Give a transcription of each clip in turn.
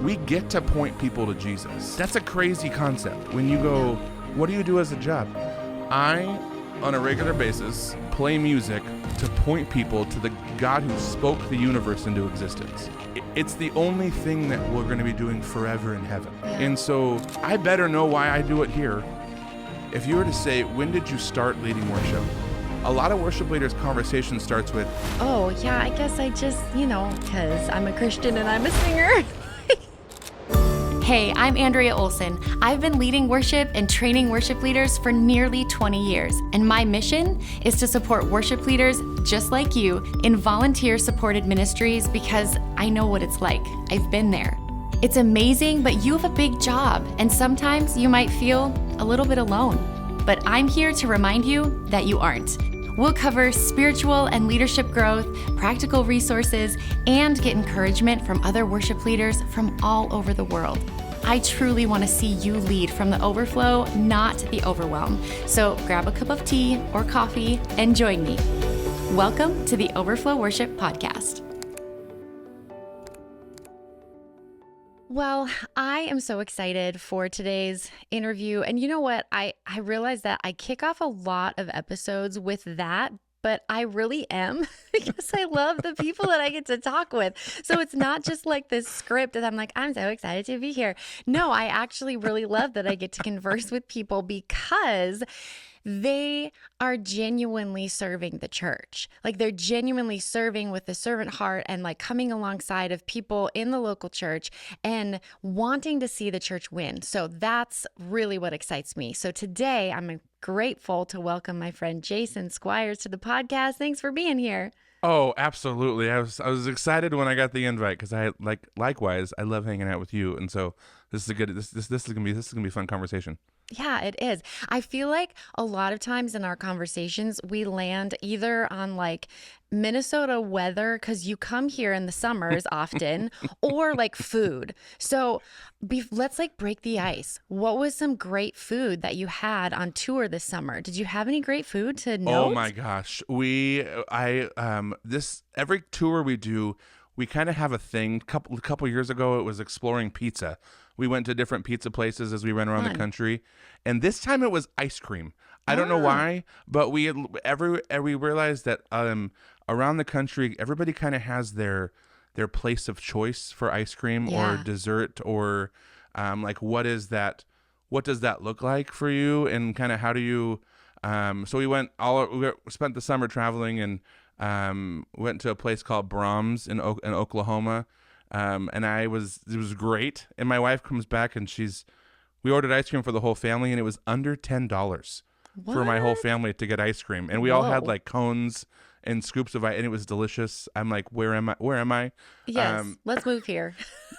we get to point people to Jesus. That's a crazy concept. When you go, what do you do as a job? I, on a regular basis, play music to point people to the God who spoke the universe into existence. It's the only thing that we're going to be doing forever in heaven. Yeah. And so I better know why I do it here. If you were to say, when did you start leading worship? A lot of worship leaders' conversation starts with, oh, yeah, I guess I just, because I'm a Christian and I'm a singer. Hey, I'm Andrea Olson. I've been leading worship and training worship leaders for nearly 20 years, and my mission is to support worship leaders just like you in volunteer-supported ministries because I know what it's like. I've been there. It's amazing, but you have a big job, and sometimes you might feel a little bit alone. But I'm here to remind you that you aren't. We'll cover spiritual and leadership growth, practical resources, and get encouragement from other worship leaders from all over the world. I truly want to see you lead from the overflow, not the overwhelm. So grab a cup of tea or coffee and join me. Welcome to the Overflow Worship Podcast. Well, I am so excited for today's interview. And you know what? I realized that I kick off a lot of episodes with that, but I really am because I love the people that I get to talk with. So it's not just like this script that I'm like, I'm so excited to be here. No, I actually really love that I get to converse with people because they are genuinely serving the church. Like they're genuinely serving with the servant heart and like coming alongside of people in the local church and wanting to see the church win. So that's really what excites me. So today I'm grateful to welcome my friend Jason Squires to the podcast. Thanks for being here. oh, absolutely. I was excited when I got the invite because likewise, I love hanging out with you. And so this is gonna be a fun conversation. Yeah, it is. I feel like a lot of times in our conversations, we land either on like Minnesota weather, because you come here in the summers often, or like food. So let's like break the ice. What was some great food that you had on tour this summer? Did you have any great food to note? Oh my gosh. Every tour we do, we kind of have a thing. Couple years ago, it was exploring pizza. We went to different pizza places as we went around the country, and this time it was ice cream. I don't know why, but we realized that around the country, everybody kind of has their place of choice for ice cream or dessert or like what does that look like for you, and kind of how do you so we spent the summer traveling and went to a place called Brahms in Oklahoma. And it was great. And my wife comes back and we ordered ice cream for the whole family, and it was under $10 for my whole family to get ice cream. And we all had like cones and scoops of ice, and it was delicious. I'm like, where am I? Yes, let's move here.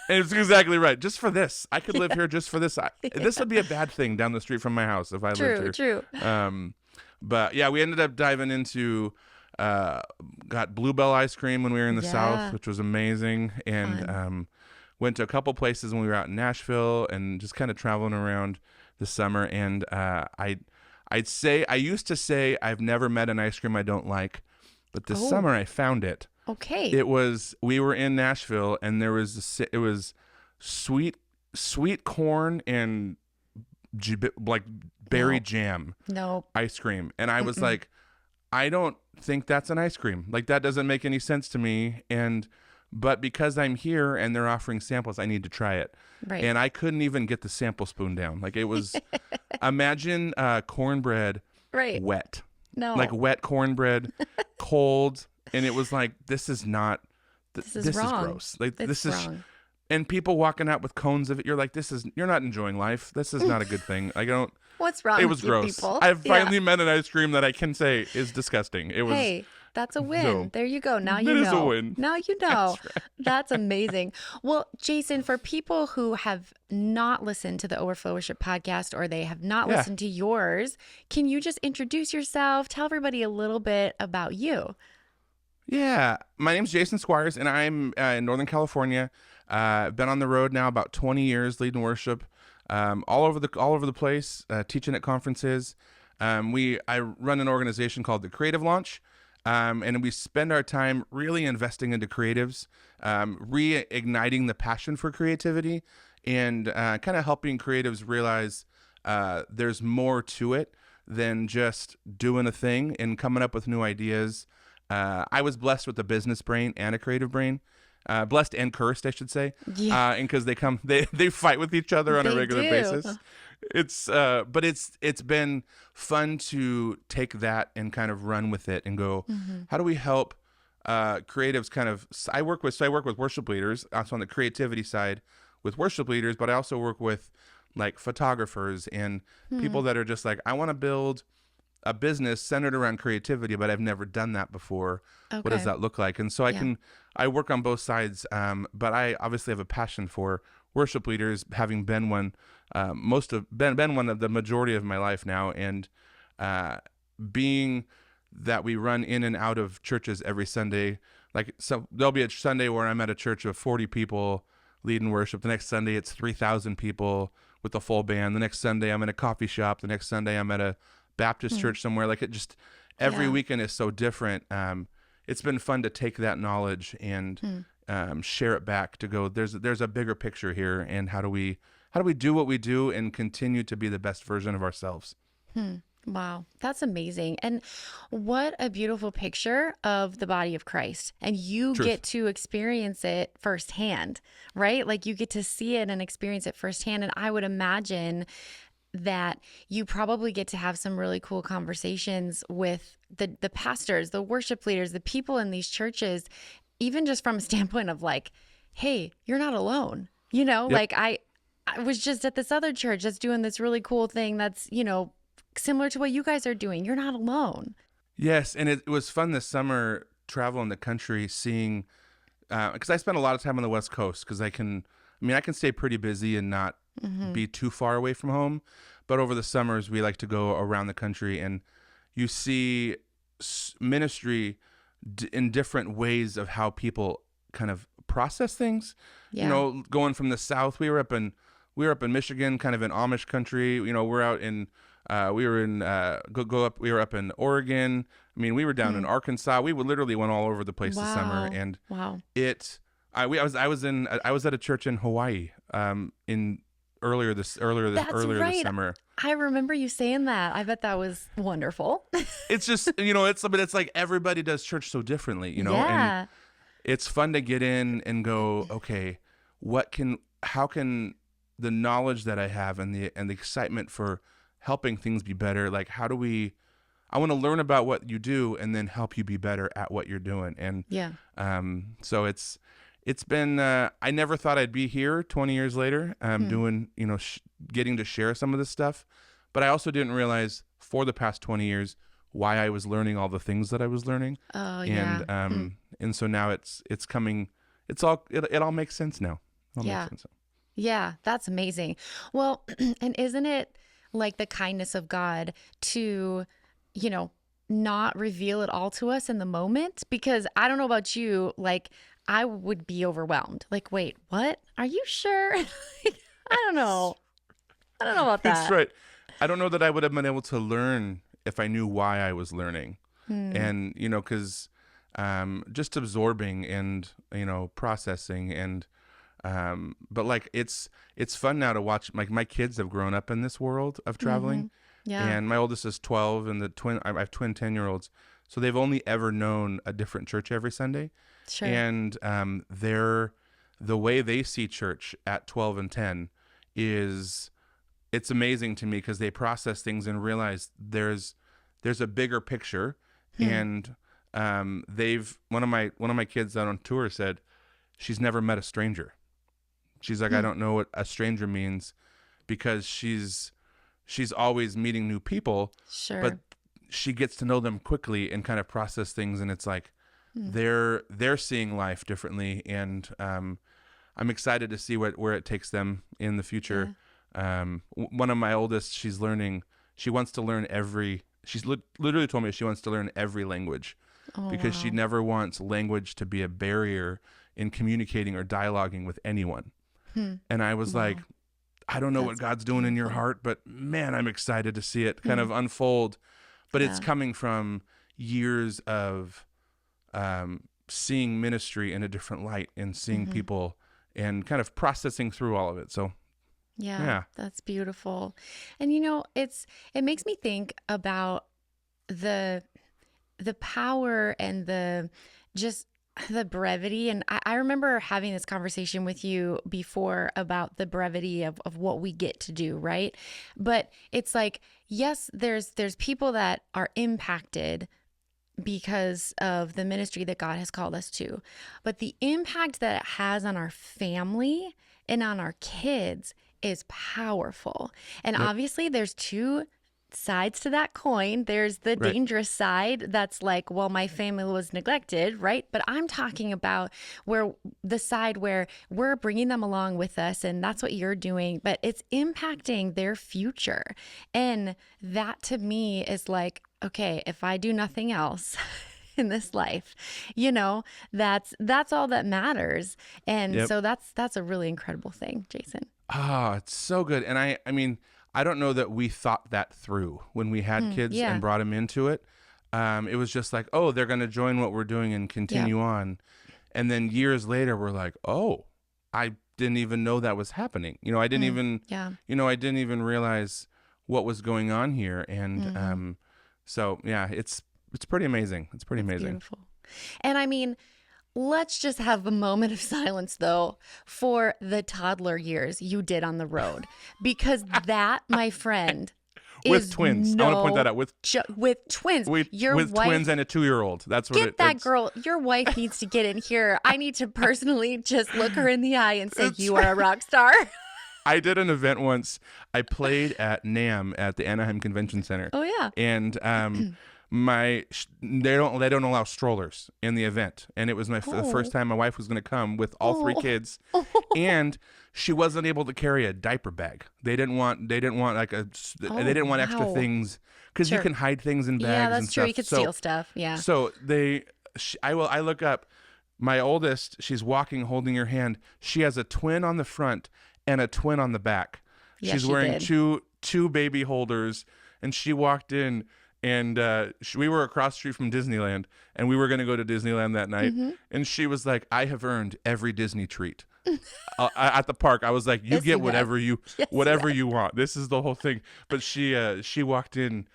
And it's exactly right. Just for this, I could live here just for this. This would be a bad thing down the street from my house if I lived here. True. But yeah, we ended up diving into got Bluebell ice cream when we were in the South, which was amazing, and went to a couple places when we were out in Nashville and just kind of traveling around this summer. And I used to say I've never met an ice cream I don't like, but this summer I found it. Okay. We were in Nashville, and it was sweet corn and like berry jam ice cream, and I was like, I don't think that's an ice cream. Like that doesn't make any sense to me. But because I'm here and they're offering samples, I need to try it. Right. And I couldn't even get the sample spoon down. Like it was, imagine cornbread wet. No. Like wet cornbread, cold. And it was like, this is not, this is gross. Like this is wrong. And people walking out with cones of it. You're like, you're not enjoying life. This is not a good thing. What's wrong It was with gross. you people? I've finally met an ice cream that I can say is disgusting. It was. Hey, that's a win. So, there you go. Now you know. It is a win. Now you know. That's amazing. Well, Jason, for people who have not listened to the Overflow Worship podcast, or they have not listened to yours, can you just introduce yourself? Tell everybody a little bit about you. Yeah, my name's Jason Squires, and I'm in Northern California. I've been on the road now about 20 years, leading worship. All over the place, teaching at conferences. I run an organization called the Creative Launch, And we spend our time really investing into creatives, reigniting the passion for creativity, and kind of helping creatives realize there's more to it than just doing a thing and coming up with new ideas. I was blessed with a business brain and a creative brain. Blessed and cursed, I should say. Yeah. And because they fight with each other on a They regular do. basis. But it's been fun to take that and kind of run with it and go, how do we help creatives kind of, I work with worship leaders, also on the creativity side with worship leaders, but I also work with like photographers and people that are just like, I want to build a business centered around creativity, but I've never done that before. What does Okay. that look like? And so I work on both sides, but I obviously have a passion for worship leaders, having been one, been one of the majority of my life now, and being that we run in and out of churches every Sunday. Like, so there'll be a Sunday where I'm at a church of 40 people leading worship. The next Sunday it's 3,000 people with a full band. The next Sunday I'm in a coffee shop. The next Sunday I'm at a Baptist church somewhere. Like, it just, every weekend is so different. It's been fun to take that knowledge and share it back to go, there's a bigger picture here, and how do we do what we do and continue to be the best version of ourselves. Wow, that's amazing. And what a beautiful picture of the body of Christ. And you Truth. get to experience it firsthand, right? Like, you get to see it and experience it firsthand. And I would imagine that you probably get to have some really cool conversations with the pastors, the worship leaders, the people in these churches, even just from a standpoint of like, hey, you're not alone. Yep. Like I was just at this other church that's doing this really cool thing that's, similar to what you guys are doing. You're not alone. Yes, and it was fun this summer traveling the country, seeing, because I spent a lot of time on the West Coast, because I can stay pretty busy and not be too far away from home. But over the summers, we like to go around the country, and you see ministry in different ways of how people kind of process things. Yeah. Going from the South, we were up in Michigan, kind of in Amish country. We're out in we were up in Oregon. We were down in Arkansas. We literally went all over the place this summer, and Wow. I was at a church in Hawaii earlier this right. summer. I remember you saying that. I bet that was wonderful. It's just it's like everybody does church so differently, Yeah. and it's fun to get in and go, okay, how can the knowledge that I have and the excitement for helping things be better, like I want to learn about what you do and then help you be better at what you're doing. And Yeah. so it's been I never thought I'd be here 20 years later doing, getting to share some of this stuff, but I also didn't realize for the past 20 years why I was learning all the things that I was learning. Oh, and yeah. And so now it's coming, it all makes sense now. Yeah. Makes sense. Yeah, that's amazing. Well, and isn't it like the kindness of God to, not reveal it all to us in the moment? Because I don't know about you, like I would be overwhelmed. Like, wait, what? Are you sure? I don't know. I don't know about that. That's right. I don't know that I would have been able to learn if I knew why I was learning. And, because just absorbing and, processing and, but like it's fun now to watch. Like, my kids have grown up in this world of traveling. Yeah. And my oldest is 12 and I have twin 10-year-olds. So they've only ever known a different church every Sunday. Sure. And the way they see church at 12 and 10 it's amazing to me, because they process things and realize there's a bigger picture. And one of my kids out on tour said she's never met a stranger. She's like, I don't know what a stranger means, because she's always meeting new people. Sure. But she gets to know them quickly and kind of process things, and it's like they're seeing life differently, and I'm excited to see where it takes them in the future. One of my oldest, she wants to learn she's literally told me she wants to learn every language, because she never wants language to be a barrier in communicating or dialoguing with anyone. And I was like, I don't know what God's doing in your heart, but man, I'm excited to see it kind of unfold. But it's coming from, years of seeing ministry in a different light and seeing people and kind of processing through all of it. So Yeah, that's beautiful. And it makes me think about the power and just the brevity. And I remember having this conversation with you before about the brevity of what we get to do, right? But it's like, yes, there's people that are impacted because of the ministry that God has called us to. But the impact that it has on our family and on our kids is powerful. And obviously there's two sides to that coin. There's the dangerous side that's like, well, my family was neglected, right? But I'm talking about the side where we're bringing them along with us, and that's what you're doing, but it's impacting their future. And that to me is like, okay, if I do nothing else in this life, that's all that matters. And so that's a really incredible thing, Jason. It's so good. And I mean, I don't know that we thought that through when we had kids and brought them into it. It was just like, oh, they're going to join what we're doing and continue on. And then years later, we're like, oh, I didn't even know that was happening. I didn't even, I didn't even realize what was going on here. And so, yeah, it's pretty amazing. It's pretty amazing. Beautiful. And I mean, let's just have a moment of silence, though, for the toddler years you did on the road. Because that, my friend, with twins. I want to point that out. With twins. With wife, twins and a 2-year-old. That's what Get that girl. Your wife needs to get in here. I need to personally just look her in the eye and say, you are a rock star. I did an event once. I played at NAMM at the Anaheim Convention Center. Oh, yeah. And they don't allow strollers in the event, and it was the first time my wife was going to come with all 3 kids, and she wasn't able to carry a diaper bag. They didn't want extra things because you can hide things in bags. Yeah, that's and true. stuff. You could steal stuff. Yeah. So I look up. My oldest, she's walking holding her hand. She has a twin on the front and a twin on the back. Yeah, she's wearing two baby holders, and she walked in. And we were across the street from Disneyland, and we were going to go to Disneyland that night. And she was like, I have earned every Disney treat at the park. I was like, you get whatever you want. This is the whole thing. But she walked in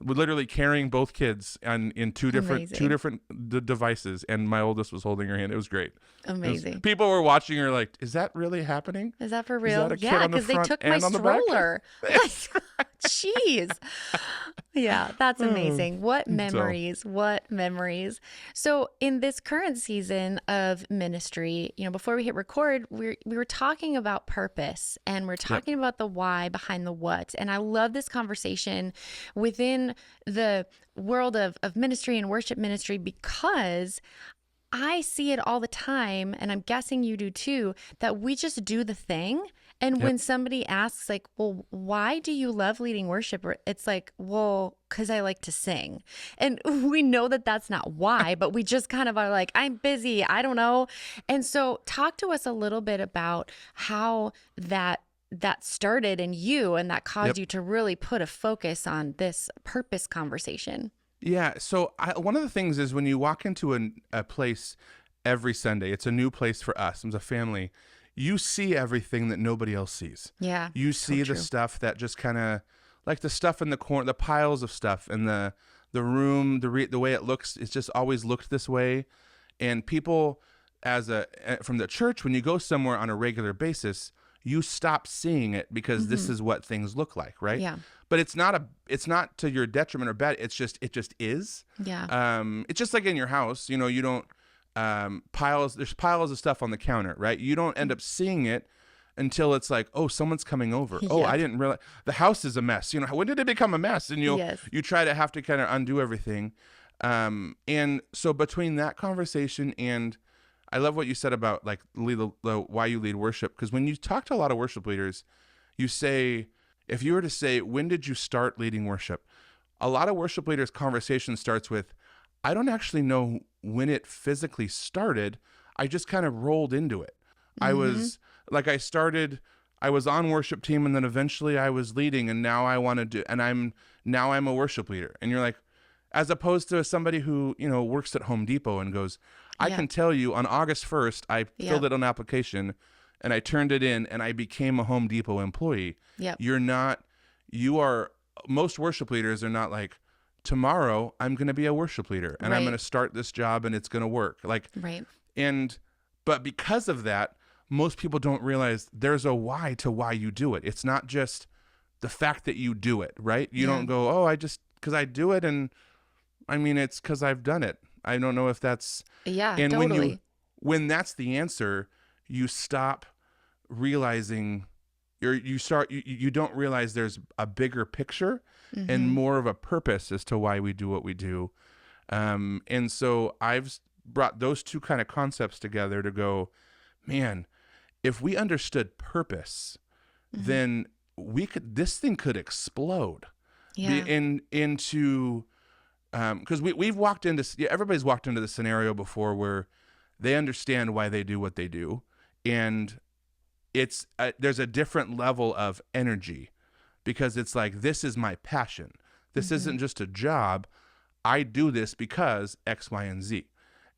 literally carrying both kids in two different devices, and my oldest was holding her hand. It was great. Amazing. People were watching her like, is that really happening? Is that for real? Yeah, because they took my stroller. Jeez. Yeah, that's amazing. What memories. What memories. So in this current season of ministry, before we hit record, we were talking about purpose, and we're talking about the why behind the what. And I love this conversation within the world of ministry and worship ministry, because I see it all the time, and I'm guessing you do too, that we just do the thing. And when somebody asks like, well, why do you love leading worship? It's like, well, because I like to sing. And we know that that's not why, but we just kind of are like, I'm busy. I don't know. And so talk to us a little bit about how that started in you, and that caused you to really put a focus on this purpose conversation. Yeah. So one of the things is when you walk into a place every Sunday, it's a new place for us as a family. You see everything that nobody else sees. Yeah. You see the stuff that just kind of like the stuff in the corner, the piles of stuff in the room, the way it looks. It's just always looked this way. And people from the church, when you go somewhere on a regular basis, you stop seeing it because this is what things look like. Right. Yeah. But it's not to your detriment or bad. It just is. Yeah. It's just like in your house, you don't, there's piles of stuff on the counter, right? You don't end up seeing it until it's like, oh, someone's coming over. Oh, I didn't realize the house is a mess. When did it become a mess? And you try to have to kind of undo everything. And so between that conversation, and I love what you said about like why you lead worship, because when you talk to a lot of worship leaders, you say, if you were to say, when did you start leading worship? A lot of worship leaders' conversation starts with, I don't actually know when it physically started. I just kind of rolled into it. I was like, I was on worship team, and then eventually I was leading, and now I'm a worship leader. And you're like, as opposed to somebody who, works at Home Depot and goes, I Yep. can tell you on August 1st, I filled Yep. out an application and I turned it in and I became a Home Depot employee. Yep. Most worship leaders are not like, tomorrow I'm going to be a worship leader and I'm Right. going to start this job and it's going to work. Like, Right. but because of that, most people don't realize there's a why to why you do it. It's not just the fact that you do it, right? You Yeah. don't go, oh, because I do it. And I mean, it's because I've done it. I don't know if that's, Yeah, and totally. when that's the answer, you stop realizing you don't realize there's a bigger picture and more of a purpose as to why we do what we do. And so I've brought those two kind of concepts together to go, man, if we understood purpose, then this thing could explode Yeah. into, because we've walked into, everybody's walked into the scenario before where they understand why they do what they do. And there's a different level of energy because it's like, this is my passion. This isn't just a job. I do this because X, Y, and Z.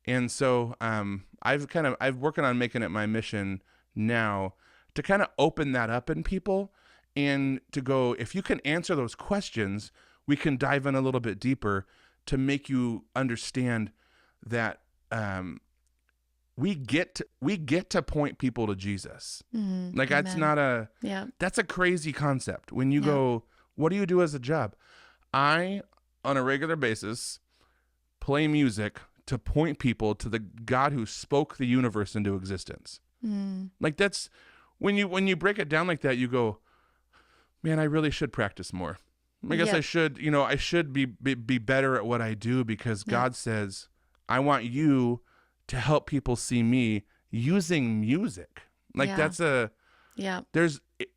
And so I've working on making it my mission now to kind of open that up in people and to go, if you can answer those questions, we can dive in a little bit deeper to make you understand that we get to point people to Jesus. Like that's Amen. not a Yeah. that's a crazy concept. When you Yeah. go, what do you do as a job? I, on a regular basis, play music to point people to the God who spoke the universe into existence. Like that's when you break it down like that, you go, man, I really should practice more. I guess Yeah. I should be better at what I do because God says, I want you to help people see me using music. Like Yeah. Yeah.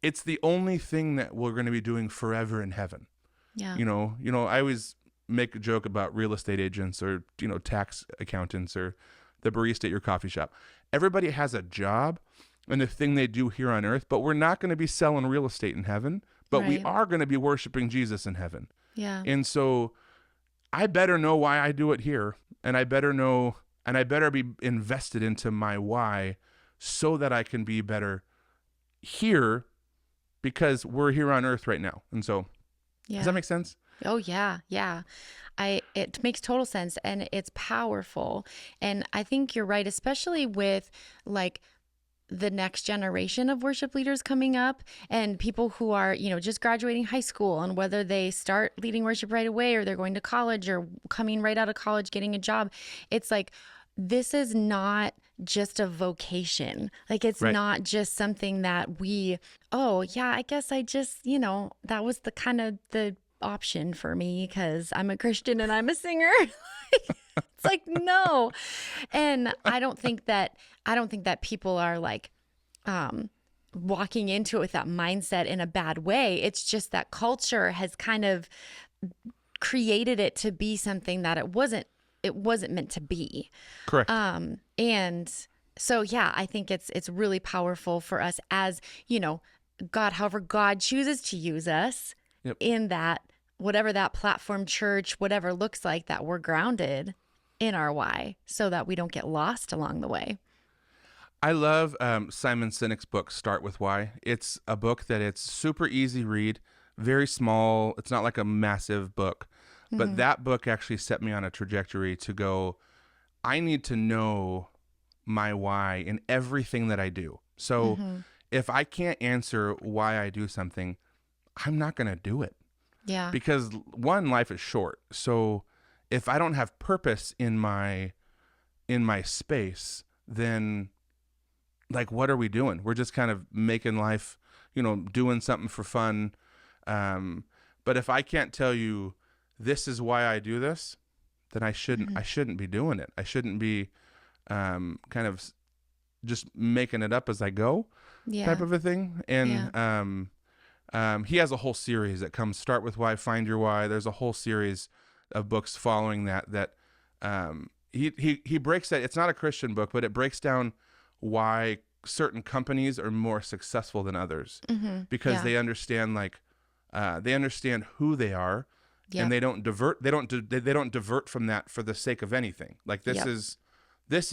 it's the only thing that we're going to be doing forever in heaven. Yeah. I always make a joke about real estate agents or, tax accountants or the barista at your coffee shop. Everybody has a job and the thing they do here on earth, but we're not going to be selling real estate in heaven, but we Right. are going to be worshiping Jesus in heaven. Yeah. And so I better know why I do it here, and I better be invested into my why so that I can be better here because we're here on earth right now. And so, Yeah. does that make sense? Oh yeah, yeah. It makes total sense and it's powerful. And I think you're right, especially with like the next generation of worship leaders coming up and people who are, just graduating high school and whether they start leading worship right away or they're going to college or coming right out of college, getting a job. It's like, this is not just a vocation. Like it's Right. not just something that I guess I just, that was the kind of the option for me because I'm a Christian and I'm a singer. It's like, no. And I don't think that people are like walking into it with that mindset in a bad way. It's just that culture has kind of created it to be something that it wasn't meant to be. Correct. And so yeah, I think it's really powerful for us as, God, however God chooses to use us Yep. in that, whatever that platform, church, whatever looks like, that we're grounded in our why so that we don't get lost along the way. I love Simon Sinek's book, Start With Why. It's a book that it's super easy read, very small. It's not like a massive book, but that book actually set me on a trajectory to go, I need to know my why in everything that I do. So if I can't answer why I do something, I'm not going to do it. Yeah. Because one, life is short. So if I don't have purpose in my space, then like, what are we doing? We're just kind of making life, doing something for fun. But if I can't tell you this is why I do this, then I shouldn't be doing it. I shouldn't be kind of just making it up as I go type of a thing. And he has a whole series that comes, Start With Why, Find Your Why. There's a whole series of books following that he breaks that. It's not a Christian book, but it breaks down why certain companies are more successful than others because they understand they understand who they are Yep. and they don't divert from that for the sake of anything. Like this Yep.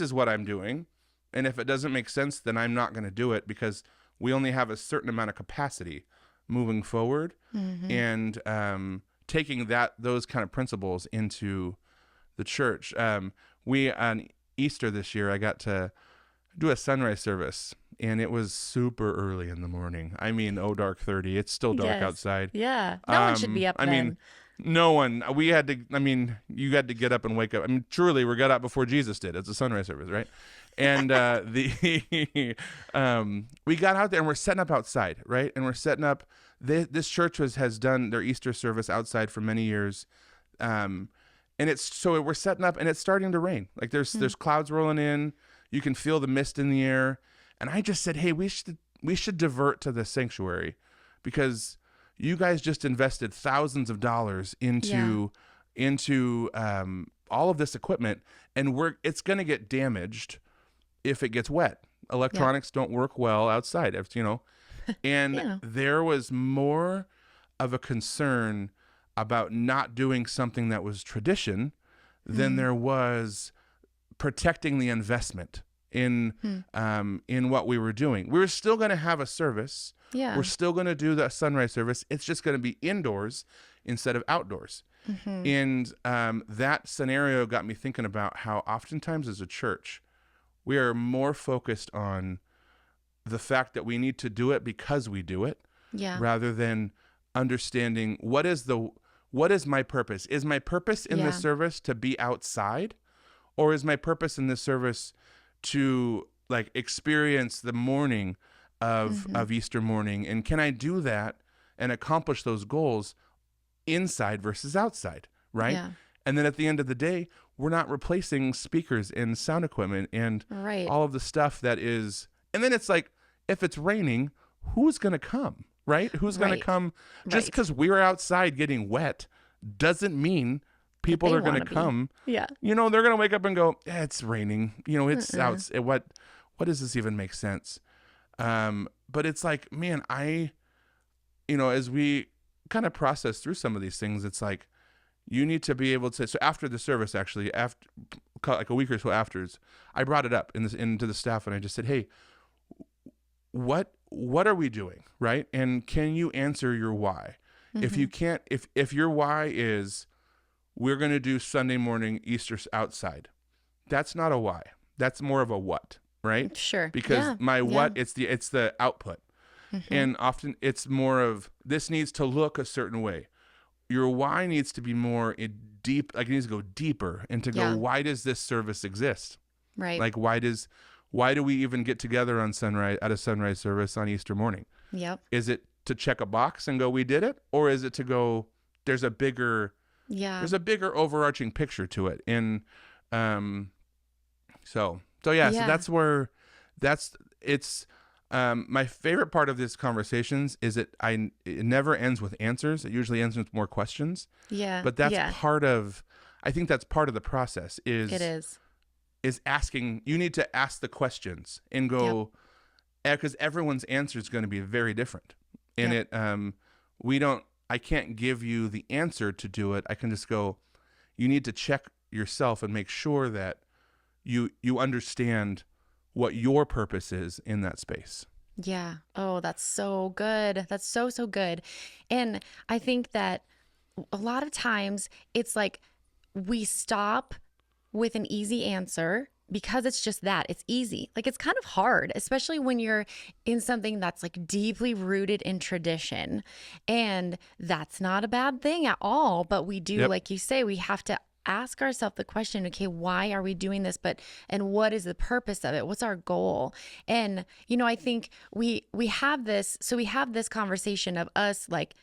is what I'm doing, and if it doesn't make sense, then I'm not going to do it, because we only have a certain amount of capacity moving forward. And taking those kind of principles into the church. We on Easter this year, I got to do a sunrise service, and it was super early in the morning. I mean, dark 30. It's still dark Yes. outside. Yeah. No one should be up then. I mean, no one. We had to. I mean, you had to get up and wake up. I mean, truly, we got up before Jesus did. It's a sunrise service, right? And we got out there and we're setting up outside, right? And we're setting up. This church has done their Easter service outside for many years, and we're setting up, and it's starting to rain. Like there's clouds rolling in. You can feel the mist in the air. And I just said, hey, we should divert to the sanctuary, because you guys just invested thousands of dollars into all of this equipment, and it's going to get damaged if it gets wet. Electronics don't work well outside, and there was more of a concern about not doing something that was tradition than there was protecting the investment in what we were doing. We were still going to have a service. Yeah. We're still going to do the sunrise service. It's just going to be indoors instead of outdoors. And that scenario got me thinking about how oftentimes as a church, we are more focused on the fact that we need to do it because we do it, rather than understanding what is my purpose? Is my purpose in this service to be outside, or is my purpose in this service to like experience the morning of Easter morning? And can I do that and accomplish those goals inside versus outside, right? Yeah. And then at the end of the day, we're not replacing speakers and sound equipment and all of the stuff that is. And then it's like, if it's raining, who's going to come, right? Who's going to come? Just because we're outside getting wet doesn't mean people are going to come. Yeah. They're going to wake up and go, it's raining. It's out. What does this even make sense? But it's like, man, as we kind of process through some of these things, it's like, you need to be able to. So after the service, actually, after like a week or so afterwards, I brought it up into the staff, and I just said, hey, what are we doing, right? And can you answer your why? If you can't, if your why is we're going to do Sunday morning Easter outside, that's not a why. That's more of a what, right? Sure. Because what, it's the output. And often it's more of, this needs to look a certain way. Your why needs to be more deep, like it needs to go deeper and to go, why does this service exist? Right. Like why do we even get together at a sunrise service on Easter morning? Yep. Is it to check a box and go, we did it? Or is it to go, there's a bigger overarching picture to it? And so it's my favorite part of this conversations is it never ends with answers. It usually ends with more questions. Yeah. But that's I think that's part of the process is asking. You need to ask the questions and go, because everyone's answer is going to be very different. And I can't give you the answer to do it. I can just go, you need to check yourself and make sure that you understand what your purpose is in that space. Yeah. Oh, that's so good. That's so, so good. And I think that a lot of times it's like we stop with an easy answer because it's just that. It's easy. Like it's kind of hard, especially when you're in something that's like deeply rooted in tradition. And that's not a bad thing at all. But we do, like you say, we have to ask ourselves the question, okay, why are we doing this? And what is the purpose of it? What's our goal? And, I think we have this conversation of us, like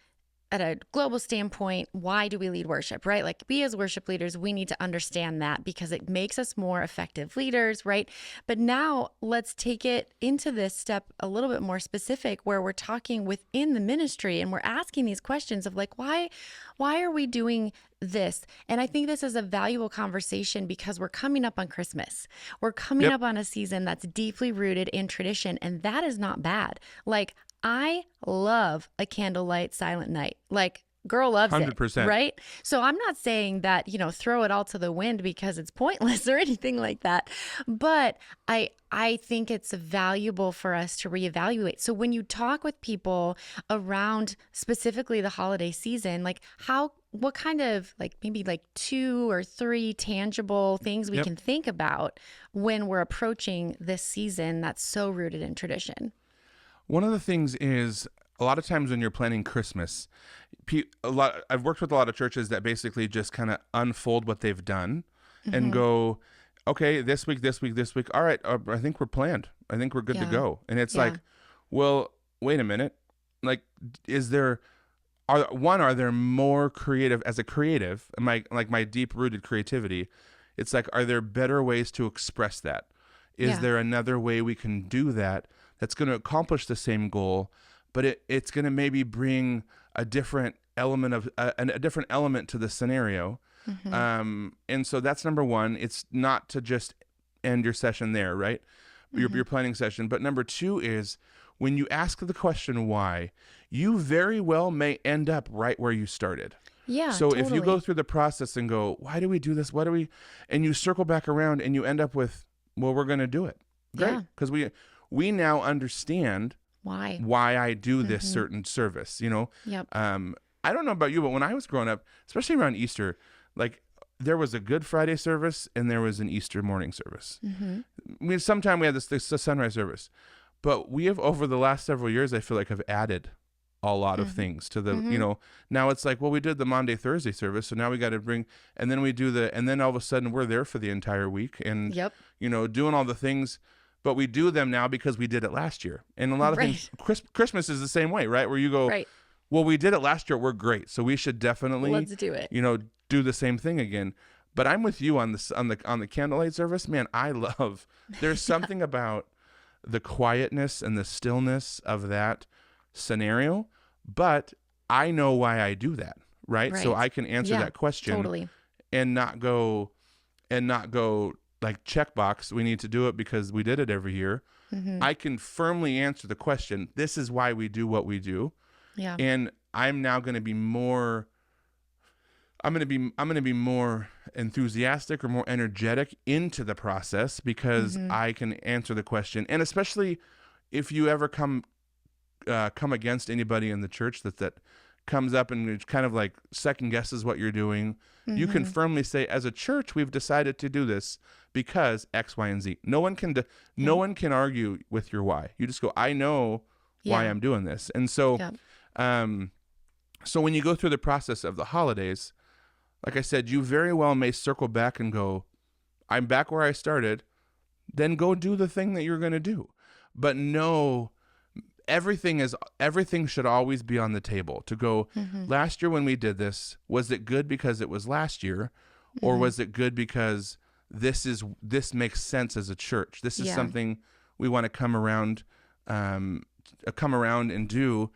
at a global standpoint, why do we lead worship, right? Like we as worship leaders, we need to understand that because it makes us more effective leaders, right? But now let's take it into this step a little bit more specific where we're talking within the ministry and we're asking these questions of like, why are we doing this? And I think this is a valuable conversation because we're coming up on Christmas. We're coming up on a season that's deeply rooted in tradition, and that is not bad. Like I love a candlelight silent night. Like Girl loves it, 100%. right? So I'm not saying that, throw it all to the wind because it's pointless or anything like that. But I think it's valuable for us to reevaluate. So when you talk with people around specifically the holiday season, like what kind of maybe 2 or 3 tangible things we Yep. can think about when we're approaching this season that's so rooted in tradition? One of the things is a lot of times when you're planning Christmas, I've worked with a lot of churches that basically just kind of unfold what they've done and go, okay, this week. All right, I think we're planned. I think we're good to go. And it's like, well, wait a minute. Like, are there more creative as a creative? My deep rooted creativity? It's like, are there better ways to express that? Is there another way we can do that that's going to accomplish the same goal, but it's going to maybe bring a different element of a different element to the scenario? And so that's number one. It's not to just end your session there, right? Your planning session. But number two is when you ask the question why, you very well may end up right where you started. Yeah. So totally. if you go through the process and go, why do we do this? And you circle back around and you end up with, well, we're going to do it. Great. Because we now understand why I do this certain service, Yep. I don't know about you, but when I was growing up, especially around Easter, there was a Good Friday service and there was an Easter morning service. Sometime we had this sunrise service, but we have over the last several years, I feel like have added a lot of things to the, now it's like, well, we did the Monday, Thursday service. So now we got to and then we do and then all of a sudden we're there for the entire week and, doing all the things, but we do them now because we did it last year. And a lot of things, Christmas is the same way, right? Where you go, well, we did it last year. We're great. So we should definitely, let's do it. Do the same thing again. But I'm with you on the candlelight service, man. There's something about the quietness and the stillness of that scenario, but I know why I do that, right? So I can answer that question totally. and not go like checkbox. We need to do it because we did it every year. I can firmly answer the question. This is why we do what we do. Yeah. And I'm now going to be more. I'm going to be more enthusiastic or more energetic into the process because I can answer the question. And especially if you ever come against anybody in the church that comes up and kind of like second guesses what you're doing, you can firmly say, as a church, we've decided to do this because X, Y, and Z. No one can argue with your why. You just go, I know why I'm doing this. And so, so when you go through the process of the holidays, like I said, you very well may circle back and go, I'm back where I started, then go do the thing that you're going to do. But no, everything should always be on the table to go, last year when we did this, was it good because it was last year? Or was it good because this makes sense as a church? This is something we want to come around and do.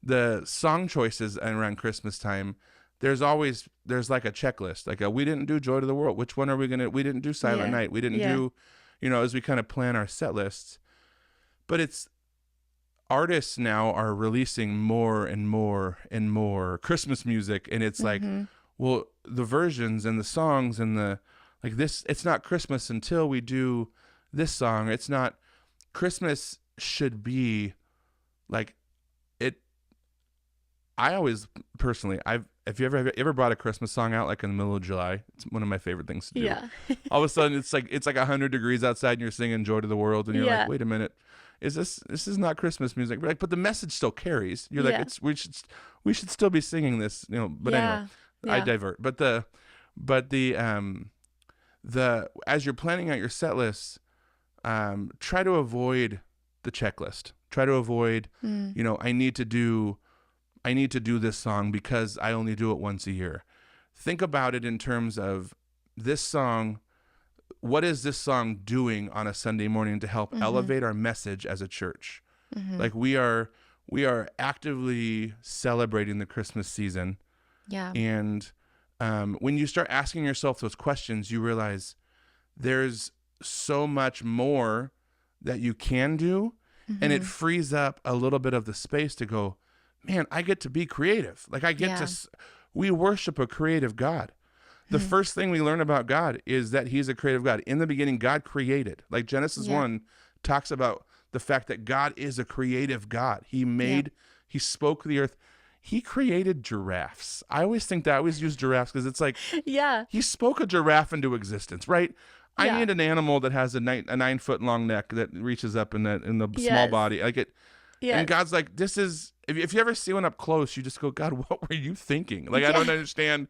The song choices around Christmas time, there's like a checklist. Like we didn't do Joy to the World. Which one are we we didn't do Silent Night. We didn't do, as we kind of plan our set lists. But it's artists now are releasing more and more and more Christmas music. And it's like, well, the versions and the songs and it's not Christmas until we do this song. It's not. Christmas should be like it. I always personally, if you ever brought a Christmas song out like in the middle of July, it's one of my favorite things to do. Yeah. All of a sudden it's like 100 degrees outside and you're singing Joy to the World and you're like, wait a minute, this is not Christmas music. But the message still carries. You're like, we should still be singing this, but anyway, I divert. But the as you're planning out your set lists, try to avoid the checklist. Try to avoid, I need to do this song because I only do it once a year. Think about it in terms of this song. What is this song doing on a Sunday morning to help elevate our message as a church? Like we are actively celebrating the Christmas season. Yeah. And when you start asking yourself those questions, you realize there's so much more that you can do. And it frees up a little bit of the space to go, man, I get to be creative. Like I get Yeah. we worship a creative God. The first thing we learn about God is that he's a creative God. In the beginning, God created. Like Genesis 1 talks about the fact that God is a creative God. He spoke the earth. He created giraffes. I always think that. I always use giraffes because it's like, he spoke a giraffe into existence, right? I need an animal that has a 9-foot long neck that reaches up in the small body. Like it. And God's like, this is, if you ever see one up close, you just go, God, what were you thinking? Like, I don't understand.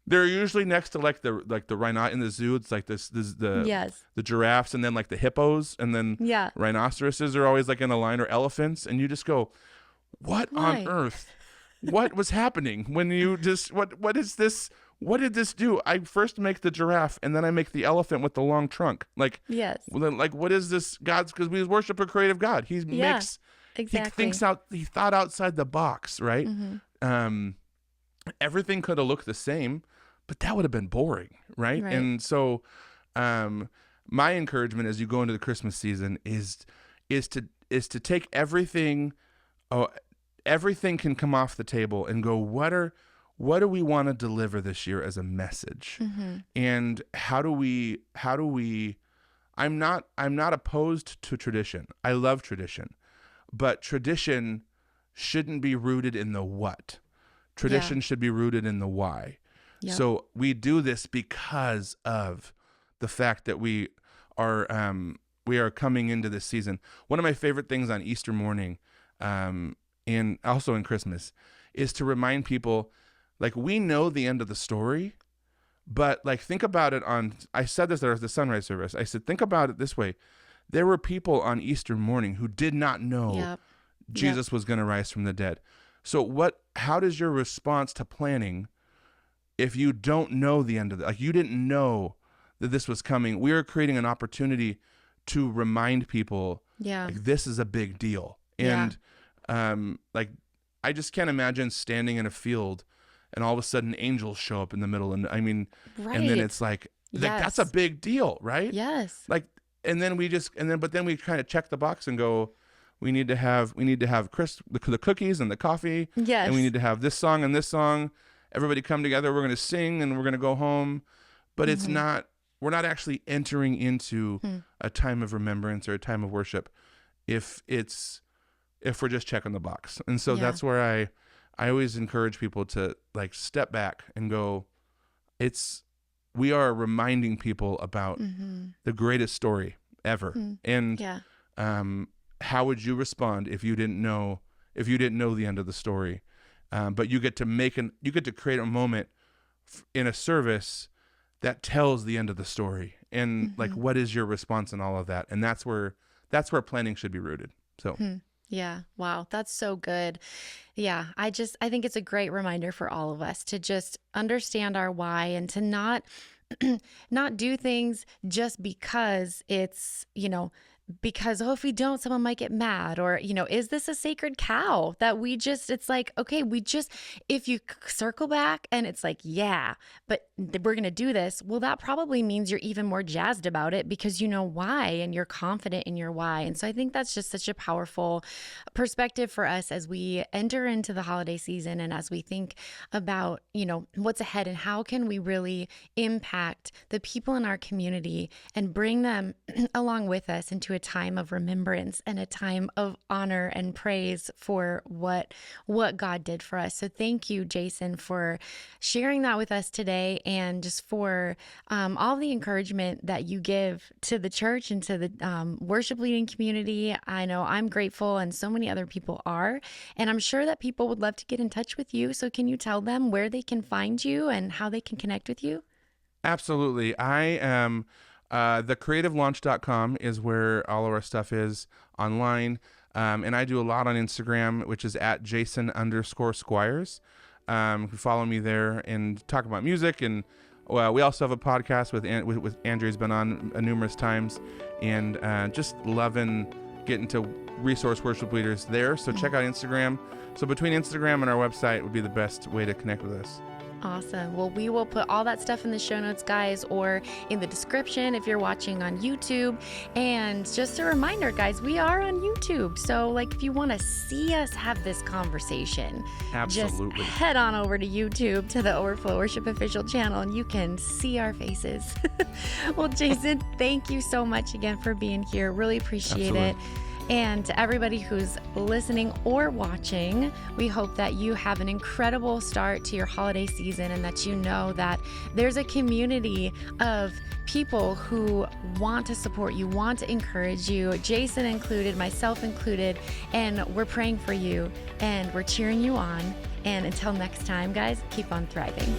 They're usually next to like the rhino in the zoo. It's like the giraffes, and then like the hippos, and then rhinoceroses are always like in a line, or elephants. And you just go, what on earth? What was happening when you just, what is this? What did this do? I first make the giraffe, and then I make the elephant with the long trunk. Like, like what is this? Because we worship a creative God. He makes, exactly. he thought outside the box, right? Everything could have looked the same, but that would have been boring, right? And so my encouragement as you go into the Christmas season is to take everything. Everything can come off the table and go, what do we want to deliver this year as a message? And how do we I'm not opposed to tradition. I love tradition, but tradition shouldn't be rooted in the what. Tradition should be rooted in the why. So we do this because of the fact that we are coming into this season. One of my favorite things on Easter morning, and also in Christmas, is to remind people, like, we know the end of the story, but like, think about it I said this at the sunrise service. I said, think about it this way. There were people on Easter morning who did not know Jesus was going to rise from the dead. So how does your response to planning, if you don't know the end of it, like you didn't know that this was coming? We are creating an opportunity to remind people, like, this is a big deal. And like, I just can't imagine standing in a field and all of a sudden angels show up in the middle. And I mean, and then it's like that's a big deal, right? Yes. Like, and then we kind of check the box and go, we need to have the cookies and the coffee. Yes. And we need to have this song and this song. Everybody come together. We're going to sing and we're going to go home. But we're not actually entering into a time of remembrance or a time of worship if we're just checking the box. And so that's where I always encourage people to like step back and go, we are reminding people about the greatest story ever. And how would you respond if you didn't know the end of the story? But you get to create a moment in a service that tells the end of the story. And like, what is your response in all of that? And that's where planning should be rooted. So. Yeah. Wow. That's so good. Yeah. I think it's a great reminder for all of us to just understand our why and to not do things just because it's, because, if we don't, someone might get mad, or, is this a sacred cow that it's like, okay, if you circle back and it's like, but we're going to do this. Well, that probably means you're even more jazzed about it because you know why and you're confident in your why. And so I think that's just such a powerful perspective for us as we enter into the holiday season and as we think about, what's ahead and how can we really impact the people in our community and bring them along with us into a time of remembrance and a time of honor and praise for what God did for us. So thank you, Jason, for sharing that with us today, and just for all the encouragement that you give to the church and to the worship leading community. I know I'm grateful, and so many other people are, and I'm sure that people would love to get in touch with you. So can you tell them where they can find you and how they can connect with you? Absolutely. I am thecreativelaunch.com is where all of our stuff is online. And I do a lot on Instagram, which is at Jason_Squires. You can follow me there and talk about music. And we also have a podcast with Andrew, who's been on numerous times, and just loving getting to resource worship leaders there. So check out Instagram. So between Instagram and our website would be the best way to connect with us. Awesome. Well, we will put all that stuff in the show notes, guys, or in the description if you're watching on YouTube. And just a reminder, guys, we are on YouTube. So, like, if you want to see us have this conversation, Absolutely. just head on over to YouTube to the Overflow Worship official channel and you can see our faces. Well, Jason, thank you so much again for being here. Really appreciate it. And to everybody who's listening or watching, we hope that you have an incredible start to your holiday season and that you know that there's a community of people who want to support you, want to encourage you, Jason included, myself included, and we're praying for you and we're cheering you on. And until next time, guys, keep on thriving.